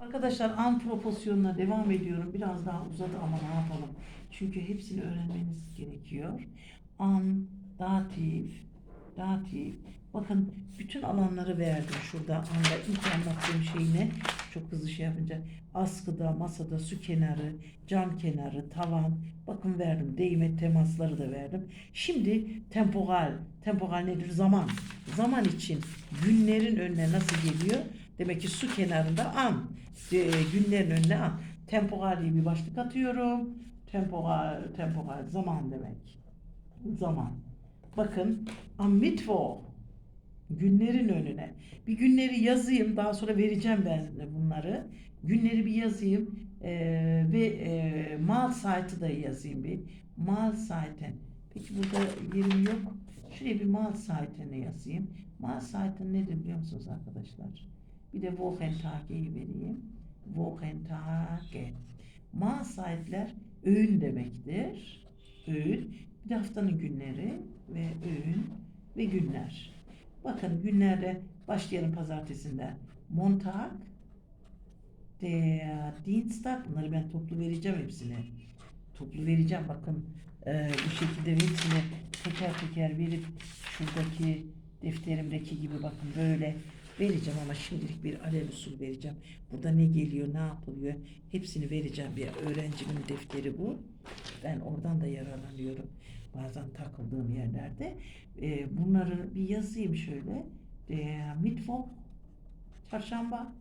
Arkadaşlar an proporsiyonuna devam ediyorum. Biraz daha uzadı ama ne yapalım? Çünkü hepsini öğrenmeniz gerekiyor. An, datif, datif. Bakın bütün alanları verdim şurada. Anda ilk anlattığım şey ne? Çok hızlı şey yapınca. Askıda, masada, su kenarı, cam kenarı, tavan. Bakın verdim. Değme temasları da verdim. Şimdi temporal. Temporal nedir? Zaman. Zaman için günlerin önüne nasıl geliyor? Demek ki su kenarında an. Günlerin önüne an. Temporal diye bir başlık atıyorum. Temporal, temporal zaman demek. Zaman. Bakın am Mittwoch günlerin önüne. Bir günleri yazayım. Daha sonra vereceğim ben bunları. Günleri bir yazayım. Ve Mahlzeit'i da yazayım bir. Mahlzeit'in. Peki burada yerim yok. Şuraya bir Mahlzeit'ini yazayım. Mahlzeit'in nedir biliyor musunuz arkadaşlar? Bir de Wochentage'yi vereyim. Wochentage. Mahlzeit'ler öğün demektir. Öğün. Bir de haftanın günleri ve öğün ve günler. Bakın günlerde başlayalım pazartesinden. Montag, der Dienstag. Bunları ben toplu vereceğim hepsini. Toplu vereceğim bakın. Bu şekilde hepsini teker teker verip şuradaki defterimdeki gibi bakın böyle vereceğim ama şimdilik bir alel usul vereceğim. Burada ne geliyor, ne yapılıyor hepsini vereceğim. Bir öğrencimin defteri bu. Ben oradan da yararlanıyorum. Bazen takıldığım yerlerde. Bunları bir yazayım şöyle. Mittwoch, çarşamba,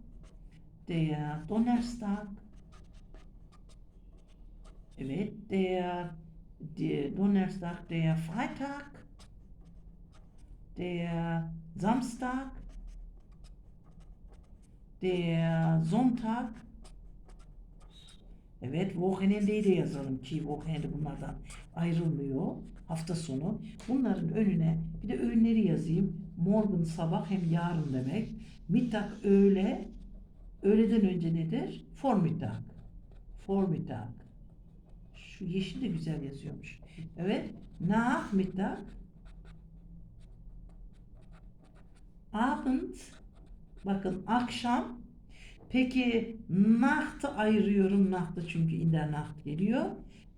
Donnerstag, evet, der Donnerstag, der Freitag, der Samstag, der Sonntag. Evet, Wochenende'yi de yazalım ki Wochenende bunlardan ayrılmıyor. Hafta sonu. Bunların önüne bir de öğünleri yazayım. Morgen sabah hem yarın demek. Mittag öğle. Öğleden önce nedir? Vormittag. Vormittag. Şu yeşil de güzel yazıyormuş. Evet. Nachmittag. Abend. Bakın akşam. Peki Nacht'ı ayırıyorum. Nacht'ı çünkü in der Nacht geliyor.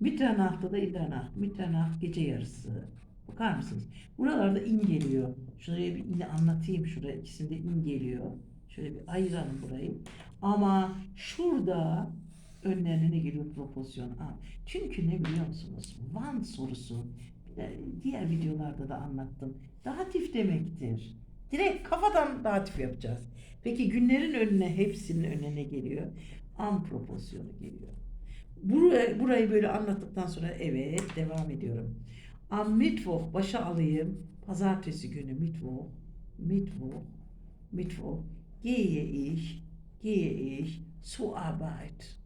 Mitternacht'ta da in der Nacht. Mitternacht gece yarısı. Bakar mısınız? Buralarda in geliyor. Şuraya bir in anlatayım. Şuraya ikisinde in geliyor. Şöyle bir ayıralım burayı. Ama şurada önlerine ne geliyor propozisyon A. Çünkü ne biliyor musunuz? Wann sorusu diğer videolarda da anlattım. Datif demektir. Direkt kafadan datif yapacağız. Peki günlerin önüne hepsinin önüne geliyor. An proporsiyonu geliyor. Burayı böyle anlattıktan sonra evet devam ediyorum. Am Mittwoch başa alayım. Pazartesi günü Mittwoch, Mittwoch, Mittwoch gehe ich zur Arbeit.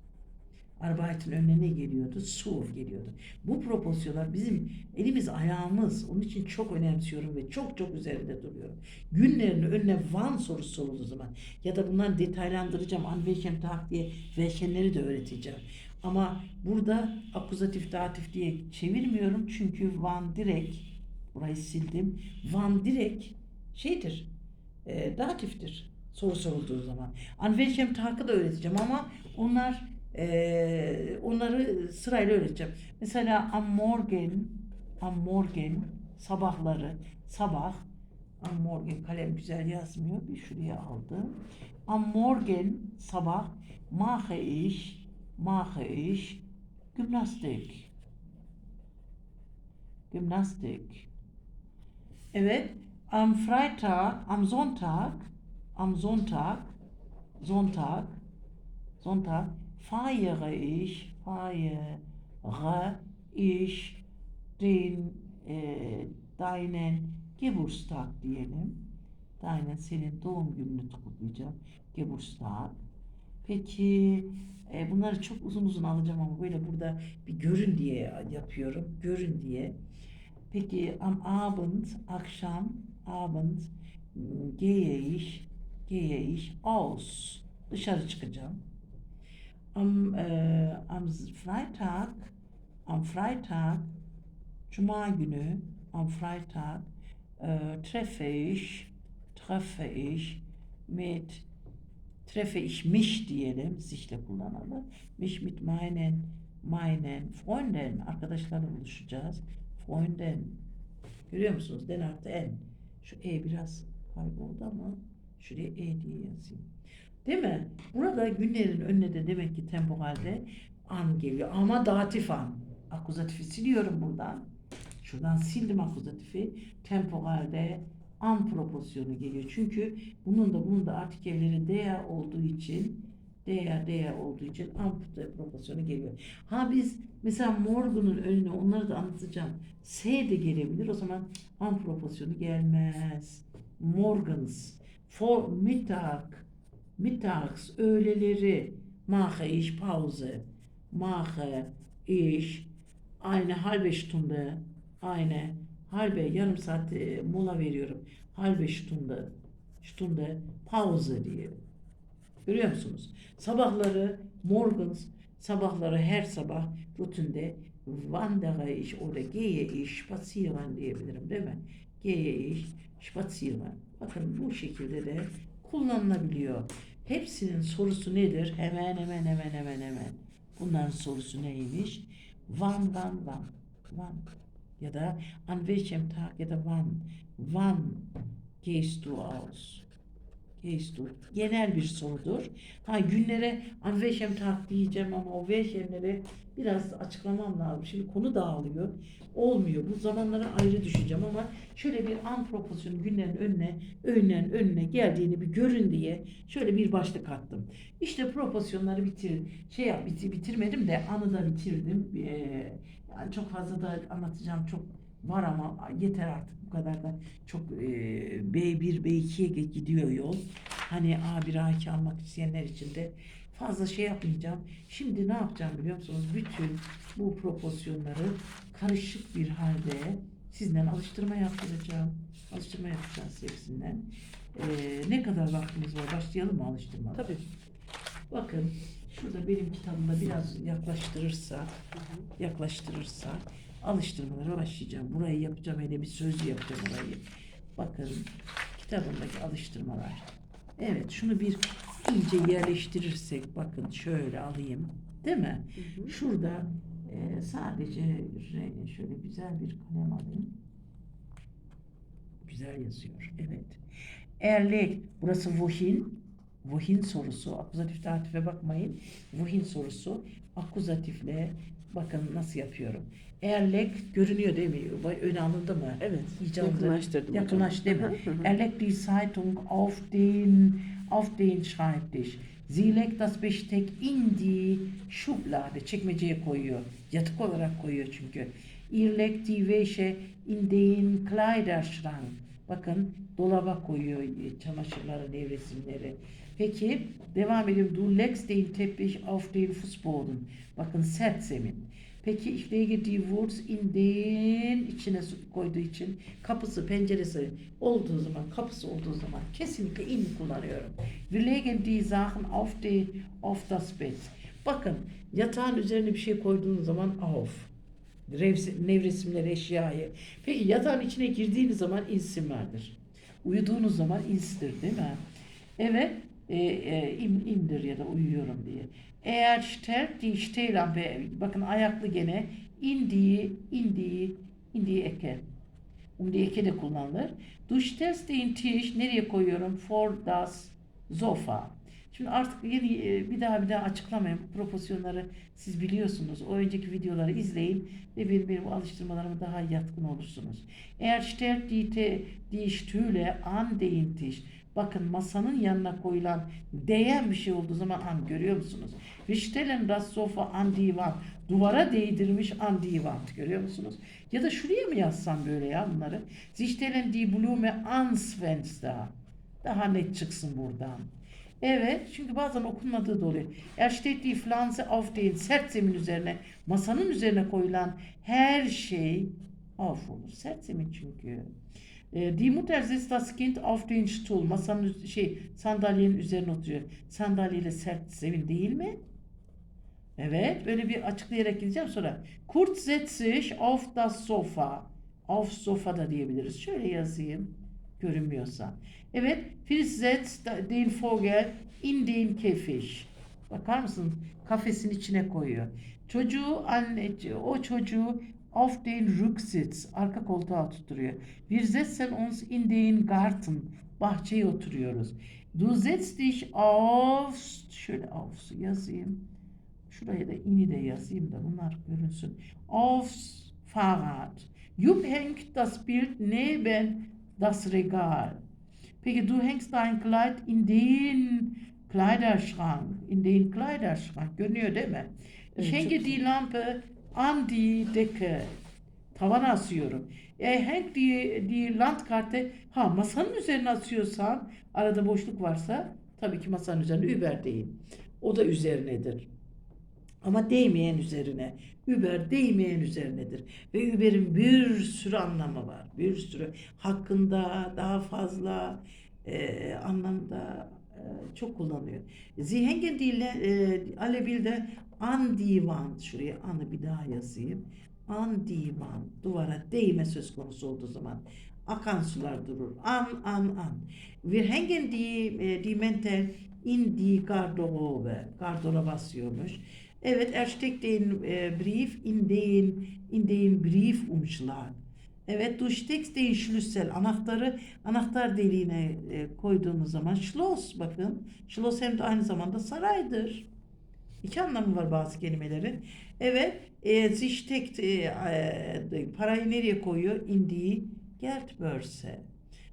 Arbeit'in önüne ne geliyordu? Sur geliyordu. Bu proporsiyonlar bizim elimiz ayağımız. Onun için çok önemsiyorum ve çok çok üzerinde duruyorum. Günlerin önüne Van sorusu sorulduğu zaman ya da bunları detaylandıracağım. An welchem Tag diye welchemleri de öğreteceğim. Ama burada akuzatif datif diye çevirmiyorum. Çünkü Van direkt burayı sildim. Van direkt şeydir. Datiftir. Soru sorulduğu zaman. An welchem Tag'ı da öğreteceğim ama onları sırayla öğreteceğim. Mesela am Morgen sabahları, sabah, am Morgen kalem güzel yazmıyor. Bir şuraya aldım. Am Morgen sabah mache ich Gymnastik. Gymnastik. Evet, am Freitag, am Sonntag feiere ich den, deinen Geburtstag diyelim. Senin doğum gününü kutlayacağım. Geburtstag. Peki bunları çok uzun uzun alacağım ama böyle burada bir görün diye yapıyorum. Görün diye. Peki am Abend, akşam, Abend gehe ich aus. Dışarı çıkacağım. Am Freitag, Cuma günü, am Freitag treffe ich mit treffe ich mich diyelim. Sich'le kullanalım. Mich mit meinen Freunden. Arkadaşlarla buluşacağız. Freunden. Görüyor musunuz? Den artı en. Şu e biraz kayboldu ama şuraya e diye yazayım. Değil mi? Burada günlerin önüne de demek ki temporalde an geliyor. Ama datif an. Akuzatifi siliyorum buradan. Şuradan sildim akuzatifi. Temporalde an proporsiyonu geliyor. Çünkü bunun da artikelleri der olduğu için an proporsiyonu geliyor. Ha biz mesela morgunun önüne onları da anlatacağım. S de gelebilir. O zaman an proporsiyonu gelmez. Morgens. For mittags, öğleleri. Mache ich Pause. Mache ich eine halbe Stunde. Yarım saat mola veriyorum. Halbe Stunde Pause diye. Görüyor musunuz? Sabahları her sabah rutinde wandere ich oder gehe ich spazieren diyebilirim değil mi? Gehe ich spazieren. Bakın bu şekilde de kullanılabiliyor. Hepsinin sorusu nedir? Hemen. Bunların sorusu neymiş? Wann. Ya da an welchem Tag ya da wann gehst du aus? Genel bir sorudur. Günlere an welchem Tag diyeceğim ama o welchemleri biraz açıklamam lazım. Şimdi konu dağılıyor. Olmuyor. Bu zamanlara ayrı düşeceğim ama şöyle bir an proporsiyonu günlerin önüne geldiğini bir görün diye şöyle bir başlık attım. İşte proporsiyonları bitirmedim de anı da bitirdim. Yani çok fazla da anlatacağım çok var ama yeter artık bu kadar da çok B1 B2'ye gidiyor yol. Hani A1 A2 almak isteyenler için de fazla yapmayacağım. Şimdi ne yapacağım biliyor musunuz? Bütün bu proporsiyonları karışık bir halde sizden alıştırma yaptıracağım. Alıştırma yapacağız hepsinden. Ne kadar vaktimiz var? Başlayalım mı alıştırma? Tabii. Bakın şurada benim kitabımda biraz yaklaştırırsa alıştırmalara başlayacağım. Burayı yapacağım. Hele bir sözlü yapacağım orayı. Bakın kitabımdaki alıştırmalar. Evet şunu bir iyice yerleştirirsek bakın şöyle alayım. Değil mi? Şurada sadece şöyle güzel bir kalem alayım. Güzel yazıyor. Evet. Erlek. Burası wohin sorusu. Akuzatif datife bakmayın. Wohin sorusu. Akuzatifle bakın nasıl yapıyorum. Erlek görünüyor değil mi? Öne alındı mı? Evet. Yakınlaştırdım. Yakınlaş değil mi? Erlegt die Zeitung auf den Schreibtisch. Sie legt das Besteck in die Schublade. Çekmeceye koyuyor. Yatık olarak koyuyor çünkü. Ihr legt die Wäsche in den Kleiderschrank. Bakın dolaba koyuyor çamaşırları, nevresimleri. Peki devam edelim. Du legst den Teppich auf den Fußboden. Bakın sert zemin. Peki ich lege die Wurst in den içine koyduğu için penceresi olduğu zaman kesinlikle in kullanıyorum. Wir legen die Sachen auf das Bett. Bakın yatağın üzerine bir şey koyduğunuz zaman auf. Nevresimleri, eşyayı. Peki yatağın içine girdiğiniz zaman insin vardır. Uyuduğunuz zaman instir değil mi? Evet. İmdir ya da uyuyorum diye. Eğer stellt die Stehlampe, bakın ayaklı gene in die Ecke. Die Ecke de kullanılır. Du stellst den Tisch nereye koyuyorum? For das Sofa. Şimdi artık bir daha açıklamayayım. Bu proporsiyonları siz biliyorsunuz. O önceki videoları izleyin ve benim alıştırmalarıma daha yatkın olursunuz. Eğer stellt die Stühle an den Tisch. Bakın masanın yanına koyulan değen bir şey olduğu zaman an görüyor musunuz? Wir stellen das Sofa an die Wand. Duvara değdirmiş an die Wand. Görüyor musunuz? Ya da şuraya mı yazsam böyle ya bunları? Sie stellen die Blume ans Fenster. Daha net çıksın buradan. Evet, çünkü bazen okunmadığı da oluyor. Er steht die Pflanze auf den sert zemin üzerine, masanın üzerine koyulan her şey auf olur. Sert zemin çünkü. Die Mutter setzt das Kind auf den Stuhl. Sandalyenin üzerine oturuyor. Sandalyeyle sert zemin değil mi? Evet, böyle bir açıklayarak gideceğim sonra. Kurt setzt sich auf das Sofa. Auf Sofa da diyebiliriz. Şöyle yazayım. Görünmüyorsa. Evet, Fritz setzt den Vogel in den Käfig. Bakar mısın? Kafesin içine koyuyor. O çocuğu auf den Rücksitz, arka koltuğa oturtuyor. Wir setzen uns in den Garten, bahçeye oturuyoruz. Du setzt dich aufs, şöyle aufs yazayım. Şuraya da ini de yazayım da bunlar görünsün. Aufs Fahrrad. Jupp hängt das Bild neben das Regal. Peki, du hängst dein Kleid in den Kleiderschrank. In den Kleiderschrank. Görünüyor değil mi? Ich Evet, hänge çok die güzel. Lampe an die Decke. Tavana asıyorum. Hängt die Landkarte. Ha, masanın üzerine asıyorsan, arada boşluk varsa tabii ki masanın üzerine über değil. O da üzerinedir. Ama değmeyen üzerine. Über değmeyen üzerinedir. Ve Über'in bir sürü anlamı var. Bir sürü. Hakkında daha fazla anlamda çok kullanılıyor. Sie hängen alle Bilder an die Wand. Şuraya anı bir daha yazayım. An die Wand. Duvara değme söz konusu olduğu zaman akan sular durur. An. Wir hängen die Mäntel in die Garderobe. Gardıroba asıyormuş. Evet, er steckt den Brief in den Briefumschlag. Evet, du steckst den Schlüssel, anahtarı anahtar deliğine koyduğunuz zaman Schloss, bakın. Schloss hem de aynı zamanda saraydır. İki anlamı var bazı kelimelerin. Evet, sie steckt parayı nereye koyuyor? In die Geldbörse.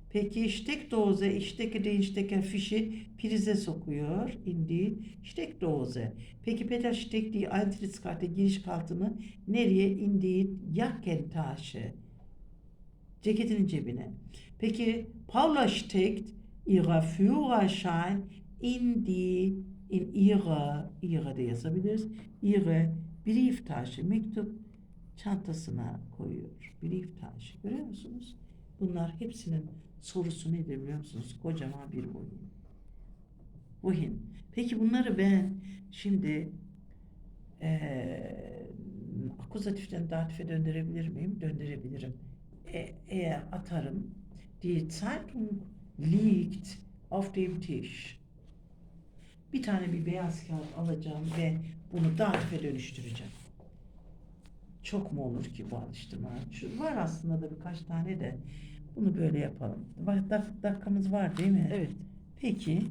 Peki Steckdose, ich stecke den Steckerfischi prize sokuyor. In die Steckdose. Peki Peter steckt die Eintrittskarte, giriş kartını nereye? In die Jackentasche. Ceketinin cebine. Peki Paula steckt ihre Führerschein ihre de yazabiliriz. Ihre Brieftasche, mektup çantasına koyuyor. Brieftasche. Görüyor musunuz? Bunlar hepsinin sorusu nedir biliyor musunuz? Kocaman bir wohin. Wohin. Peki bunları ben şimdi akuzatiften datife döndürebilir miyim? Döndürebilirim. Eğer atarım. Die Zeitung liegt auf dem Tisch. Bir tane bir beyaz kağıt alacağım ve bunu datife dönüştüreceğim. Çok mu olur ki bu alıştırma? Şu var aslında da birkaç tane de. Bunu böyle yapalım. Dakikamız var değil mi? Evet. Peki.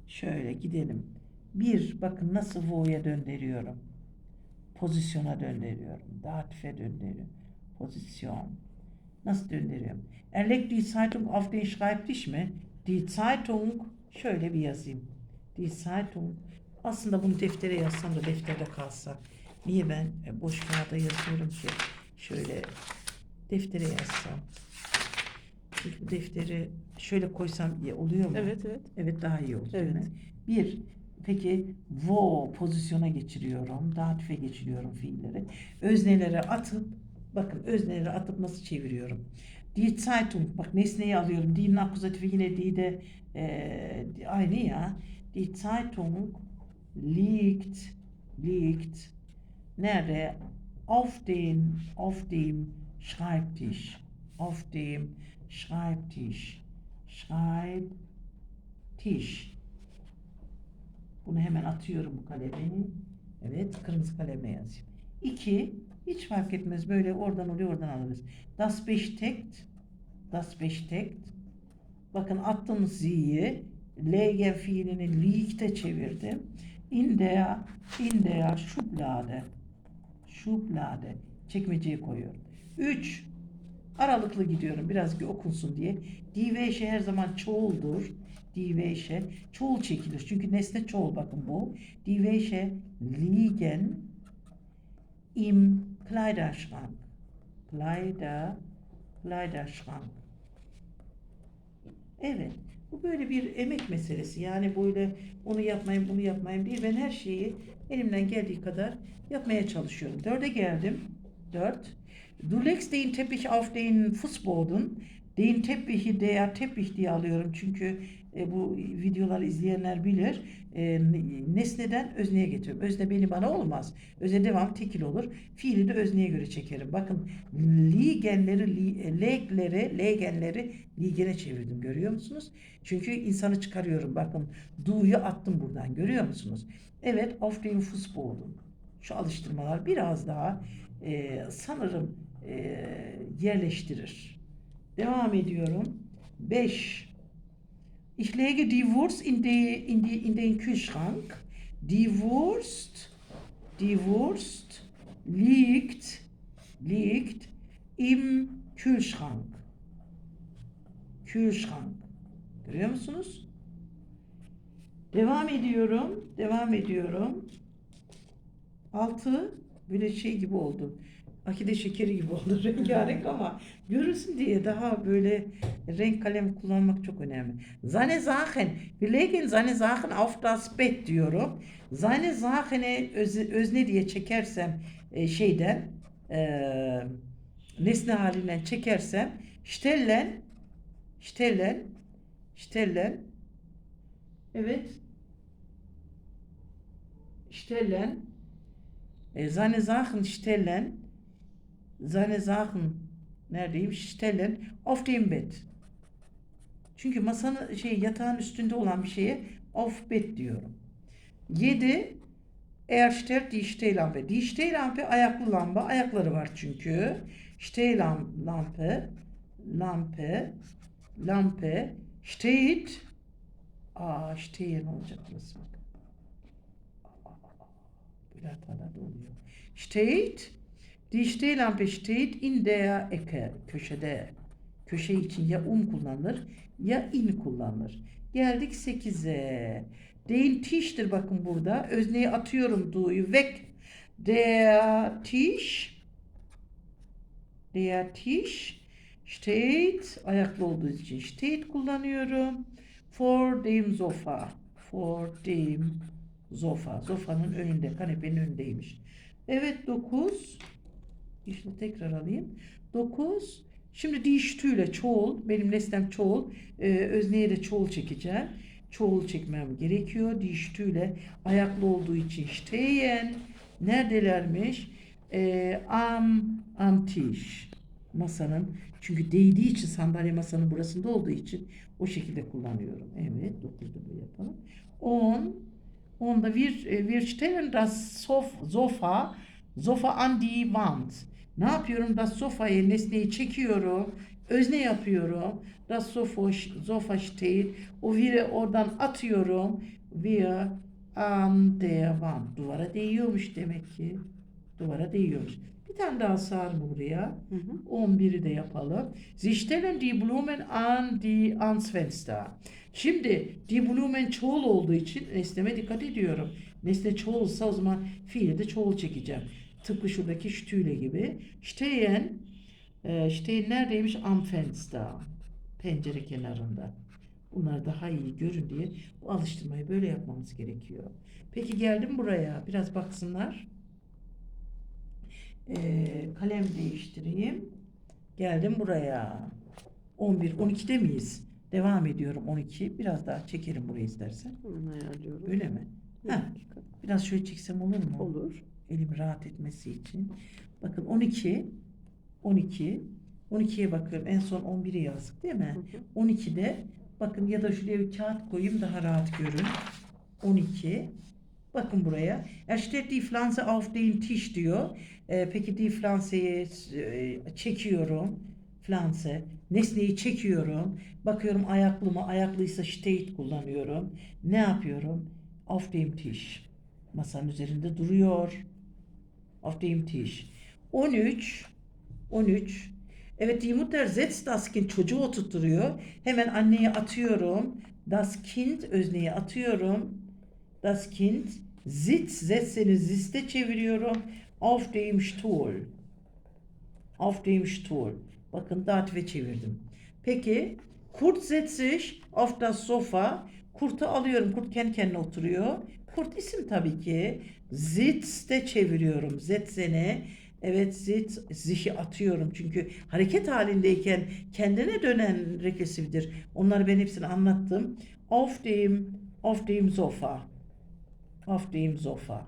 Şöyle gidelim. Bakın nasıl Vo'ya döndürüyorum. Pozisyona döndürüyorum. Datife döndürüyorum. Pozisyon. Nasıl döndürüyorum? Er legt die Zeitung auf den Schreibtisch mi? Die Zeitung, şöyle bir yazayım. Die Zeitung. Aslında bunu deftere yazsam da defterde kalsa. Niye ben boş kağıda yazıyorum ki? Şöyle deftere yazsam. Çünkü bu defteri şöyle koysam iyi oluyor mu? Evet. Evet, daha iyi olur değil Evet. mi? Peki wo pozisyona geçiriyorum. Datife geçiriyorum fiilleri. Öznelere atıp nasıl çeviriyorum? Die Zeitung, bak nesneyi alıyorum. Die'nin akuzatifi yine die de aynı ya. Die Zeitung liegt nerede? Auf dem Schreibtisch. Auf dem Schreibtisch. Bunu hemen atıyorum bu kalemi. Evet, kırmızı kalemle yazayım. 2, hiç fark etmez. Böyle oradan alırız. Das besteckt. Bakın attım z'yi. Legen fiilini liegt'e çevirdim. In der Schublade. Çekmeceye koyuyorum. 3, aralıklı gidiyorum biraz bir okunsun diye. Die Wäsche her zaman çoğuldur. Die Wäsche çoğul çekilir. Çünkü nesne çoğul, bakın bu. Die Wäsche liegen im Kleiderschrank. Kleiderschrank. Evet. Bu böyle bir emek meselesi. Yani böyle onu yapmayayım, bunu yapmayayım değil. Ben her şeyi elimden geldiği kadar yapmaya çalışıyorum. 4'e geldim. 4. Du legst den Teppich auf den Fußboden. Den Teppich'i der Teppich diye alıyorum. Çünkü bu videoları izleyenler bilir. Nesneden özneye getiriyorum. Özne beni bana olmaz. Özne devam tekil olur. Fiili de özneye göre çekerim. Bakın legenleri ligene çevirdim. Görüyor musunuz? Çünkü insanı çıkarıyorum. Bakın du'yu attım buradan. Görüyor musunuz? Evet, auf den Fußboden. Şu alıştırmalar biraz daha sanırım yerleştirir. Devam ediyorum. 5. Ich lege die Wurst in den Kühlschrank. Die Wurst liegt im Kühlschrank. Kühlschrank. Görüyor musunuz? Devam ediyorum. 6 böyle şey gibi oldu. Akide şekeri gibi oldu rengarenk ama görürsün diye daha böyle renk kalem kullanmak çok önemli. Seine Sachen, wir legen seine Sachen auf das Bett diyorum. Seine Sachen'e özne diye çekersem şeyden nesne halinden çekersem stellen evet stellen seine Sachen neredeyim? Stellen auf dem Bett. Çünkü masanın yatağın üstünde olan bir şeye auf Bett diyorum. 7. Er stellt die Stehlampe. Die Stehlampe ayaklı lamba. Ayakları var çünkü. Lampe steht. Stehen olacak burası bak. Böyle hatalar da oluyor. Steht. Die Stehlampe steht in der Ecke. Köşede. Köşe için ya kullanılır ya in kullanılır. Geldik 8'e. Den Tisch'tir bakın burada. Özneyi atıyorum du'yu. Weg. Der Tisch steht. Ayaklı olduğu için steht kullanıyorum. For dem Sofa. Sofa'nın önünde. Kanepenin önündeymiş. Evet 9. İşte tekrar alayım. 9. Şimdi die Stühle çoğul. Benim nesnem çoğul. Özneye de çoğul çekeceğim. Çoğul çekmem gerekiyor. Die Stühle ayaklı olduğu için stehen. Neredelermiş? Am Tisch. Masanın. Çünkü değdiği için sandalye masanın burasında olduğu için o şekilde kullanıyorum. Evet. 9'da böyle yapalım. 10'da wir stellen das Sofa an die Wand. Ne yapıyorum? Das Sofa'yı nesneyi çekiyorum. Özne yapıyorum. Das Sofa steht. O wir'i oradan atıyorum. Wir an der Wand. Duvara değiyormuş demek ki. Duvara değiyormuş. Bir tane daha sar mı buraya? 11'i de yapalım. Sie stellen die Blumen ans Fenster. Şimdi die Blumen çoğul olduğu için nesneme dikkat ediyorum. Nesne çoğulsa o zaman fiili de çoğul çekeceğim. Tıpkı şuradaki Stühle gibi. Stehen neredeymiş? Am Fenster. Pencere kenarında. Bunlar daha iyi görün diye bu alıştırmayı böyle yapmamız gerekiyor. Peki geldim buraya. Biraz baksınlar. Kalem değiştireyim. Geldim buraya. 11, 12'de miyiz? Devam ediyorum 12. Biraz daha çekerim burayı istersen. Hemen ayarlıyorum. Öyle mi? Biraz şöyle çeksem olur mu? Olur. Elim rahat etmesi için. Bakın 12. 12'ye bakıyorum. En son 11'i yazdık değil mi? 12'de bakın ya da şuraya bir kağıt koyayım daha rahat görün. 12. Bakın buraya. Er steht die Pflanze auf den Tisch diyor. Peki die Pflanze'yi çekiyorum. Pflanze. Nesneyi çekiyorum. Bakıyorum ayaklı mı? Ayaklıysa steht kullanıyorum. Ne yapıyorum? Auf dem Tisch. Masanın üzerinde duruyor. Auf dem Tisch. 13. Evet, die Mutter setzt das Kind. Çocuğu oturtturuyor. Hemen anneye atıyorum. Das Kind özneyi atıyorum. Das Kind setzeni ziste çeviriyorum. Auf dem Stuhl. Bakın datife çevirdim. Peki Kurt setzt sich auf das Sofa. Kurt'u alıyorum. Kurt kendi kendine oturuyor. Kurt isim tabii ki. Sitz'te çeviriyorum. Setzeni. Evet, sich'i atıyorum. Çünkü hareket halindeyken kendine dönen rekesiftir. Onları ben hepsini anlattım. auf dem Sofa. Auf dem Sofa.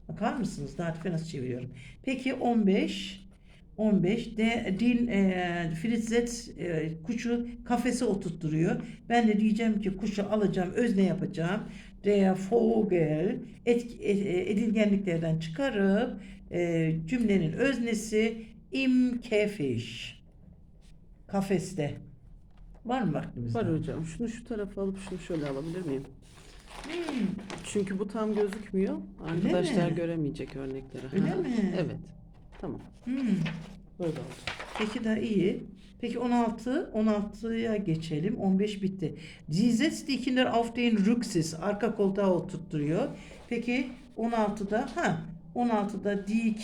Bakar mısınız? Datife nasıl çeviriyorum? Peki 15. 15. Fritz setzt kuşu kafese oturtturuyor. Ben de diyeceğim ki kuşu alacağım, özne yapacağım. Der Vogel edilgenliklerden çıkarıp cümlenin öznesi im Käfig. Kafeste. Var mı vaktimiz Var daha? hocam. Şunu şu tarafa alıp şunu şöyle alabilir miyim? Hmm, Çünkü bu tam gözükmüyor. Öyle Arkadaşlar mi? göremeyecek örnekleri. Öyle Ha, mi? Evet. Tamam. hmm. Böyle oldu. Peki de iyi. Peki 16'ya geçelim. 15 bitti. Sie setzt die Kinder auf den Rücksitz. Arka koltuğa oturtturuyor. Peki 16'da die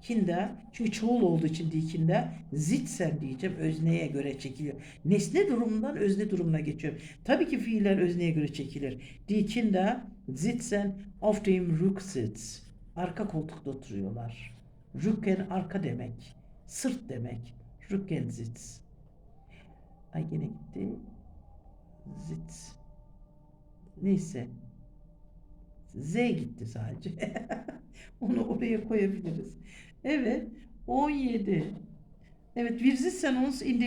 Kinder çünkü çoğul olduğu için die Kinder sitzen diyeceğim. Özneye göre çekiliyor. Nesne durumundan özne durumuna geçiyor. Tabii ki fiiller özneye göre çekilir. Die Kinder sitzen auf dem Rücksitz. Arka koltukta oturuyorlar. Rücken arka demek. Sırt demek. Rückensitz. Ay yine gitti. Sitz. Neyse. Z gitti sadece. Onu oraya koyabiliriz. Evet. 17. Evet, wir sitzen uns in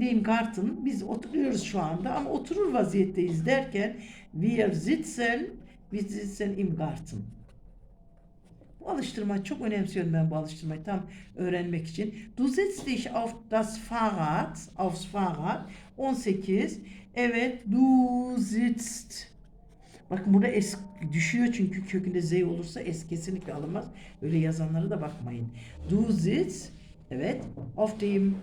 dem Garten. Biz oturuyoruz şu anda ama oturur vaziyetteyiz derken wir sitzen im Garten. Bu alıştırma çok önemsiyorum ben bu alıştırmayı tam öğrenmek için. Du setzt dich aufs Fahrrad. 18. Evet, du sitzt. Bakın burada es düşüyor çünkü kökünde z olursa es kesinlikle alınmaz. Öyle yazanlara da bakmayın. Du sitzt. Evet, auf dem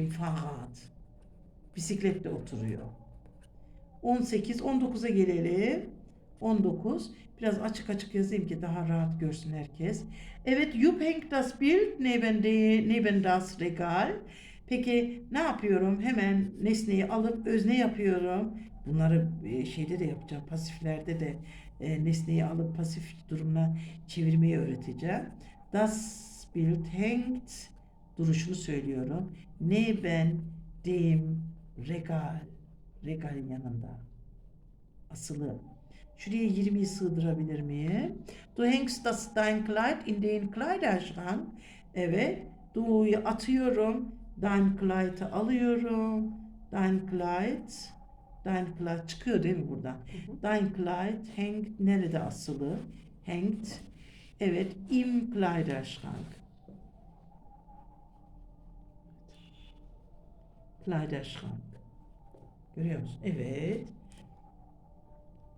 Fahrrad. Bisiklette oturuyor. 18, 19'a gelelim. 19. Biraz açık açık yazayım ki daha rahat görsün herkes. Evet, Jupp hängt das Bild neben das Regal. Peki ne yapıyorum? Hemen nesneyi alıp özne yapıyorum. Bunları şeyde de yapacağım. Pasiflerde de nesneyi alıp pasif durumuna çevirmeyi öğreteceğim. Das Bild hängt duruşunu söylüyorum. Neben dem Regal. Regalin yanında. Asılı. Şuraya 20'yi sığdırabilir miyim? Du hängst dein Kleid in den Kleiderschrank. Evet. Du'yu atıyorum. Dein Kleid'i alıyorum. Dein Kleid çıkıyor değil mi buradan? Dein Kleid hängt nerede asılı? Hängt. Evet. Im Kleiderschrank. Kleiderschrank. Görüyor musun? Evet.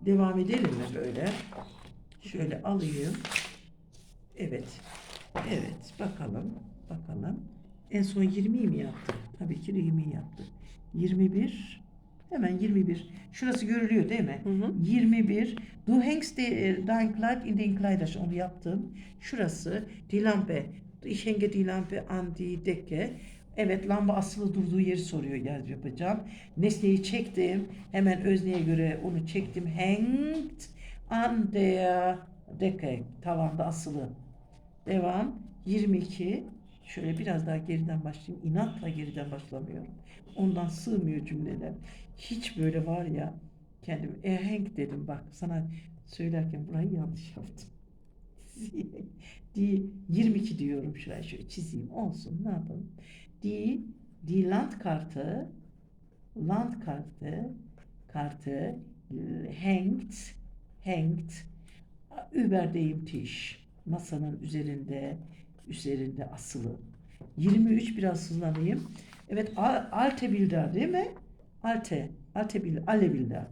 Devam edelim mi böyle? Şöyle alayım. Evet. Evet. Bakalım. En son 20'yi mi yaptık? Tabii ki 20'yi yaptık. 21. Hemen 21. Şurası görülüyor değil mi? 21. Du hängst dein Kleid in den Kleiderschrank. Onu yaptım. Şurası. Die Lampe. Ich hänge die Lampe an die Decke. Evet, lamba asılı durduğu yeri soruyor, yapacağım. Nesneyi çektim. Hemen özneye göre onu çektim. Hängt an der Decke. Tavanda asılı. Devam. 22. Şöyle biraz daha geriden başlayayım. İnatla geriden başlamıyorum. Ondan sığmıyor cümleler. Hiç böyle var ya, kendim hängt dedim, bak sana söylerken burayı yanlış yaptım. 22 diyorum, şuraya şöyle çizeyim, olsun, ne yapalım. Die Landkarte hängt über dem Tisch. Masanın üzerinde asılı. 23 biraz hızlanayım. Evet, alte Bilder değil mi? Alle Bilder.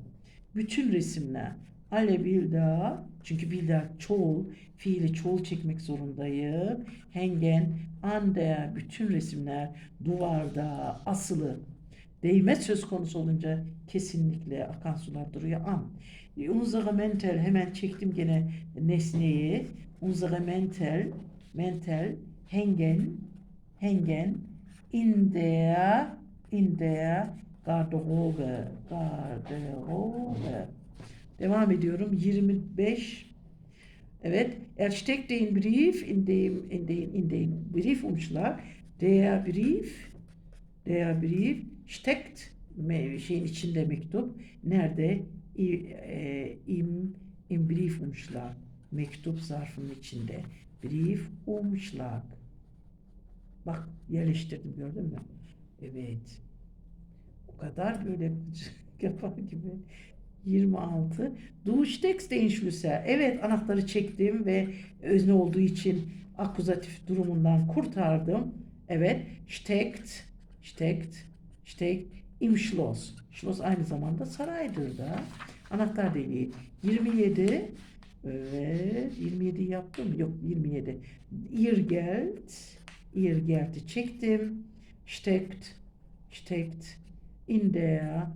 Bütün resimler. Alle Bilder. Çünkü Bilder çoğul. Fiili çoğul çekmek zorundayım. Hängen an der. Bütün resimler duvarda asılı. Değme söz konusu olunca kesinlikle akan sular duruyor. An. Unsere Mäntel, hemen çektim gene nesneyi. Unsere Mäntel hängen in der Garderobe. Devam ediyorum. 25. Evet. Er steckt den Brief in den Briefumschlag. Der Brief steckt şeyin içinde mektup. Nerede? Im Briefumschlag. Mektup zarfının içinde. Briefumschlag. Bak yerleştirdim gördün mü? Evet. O kadar böyle yapar gibi. 26. Du steckst den Schlüssel. Evet anahtarı çektim ve özne olduğu için akuzatif durumundan kurtardım. Evet. Steckt im Schloss. Schloss aynı zamanda saraydır da. Anahtar deliği. 27. Evet. 27 yaptım. Yok 27. Ihr Geld'i çektim. Steckt in der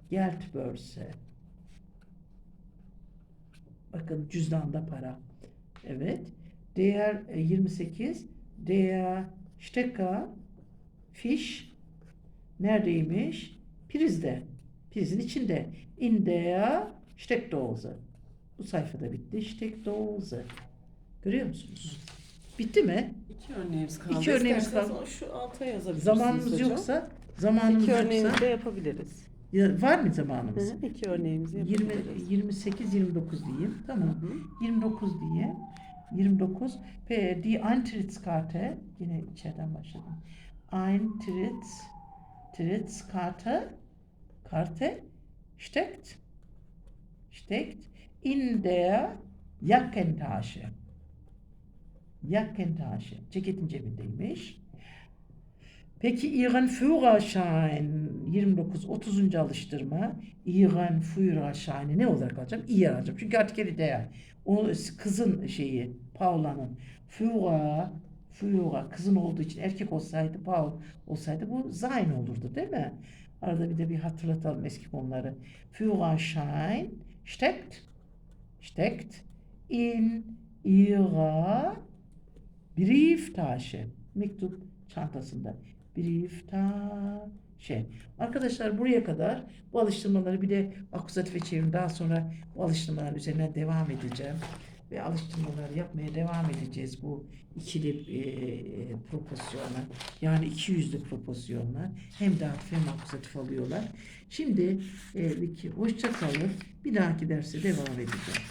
Geldbörse. Bakın cüzdanda para. Evet. Der 28. Der Stecker Fiş neredeymiş? Prizde. Prizin içinde. In der Steckdose. Bu sayfada bitti. Steckdose. Görüyor musunuz? Bitti mi? İki örneğimiz kaldı. İki örneğimiz İsterseniz kaldı. Şu alta yazabilirsiniz Zamanımız hocam. yoksa İki örneğimizi de yapabiliriz. var mı zamanımız? İki örneğimizi 20, yapabiliriz. 28, 29 diyeyim. Tamam. Hı hı. 29 diyeyim. 29. Die Eintrittskarte. Yine içeriden başladım. Eintrittskarte. Karte. Steckt in der Jackentasche. Jackentasche. Ceketin cebindeymiş. Peki Ihren Führerschein 29 30. alıştırma. Ihren Führerschein'i ne olarak alacağım? İyi alacağım. Çünkü artık geri değer. O kızın şeyi Paula'nın Führer kızın olduğu için erkek olsaydı Paul olsaydı bu sein olurdu değil mi? Arada bir de bir hatırlatalım eski konuları. Führerschein steckt in ihrer Brieftasche. Mektup çantasında. Brieftasche. Arkadaşlar buraya kadar bu alıştırmaları bir de akuzatif ve çevrim daha sonra bu alıştırmalar üzerinden devam edeceğim. Ve alıştırmaları yapmaya devam edeceğiz bu ikili proporsiyonlar. Yani iki yüzlü proporsiyonlar. Hem datif hem akuzatif alıyorlar. Şimdi hoşça kalın. Bir dahaki derse devam edeceğim.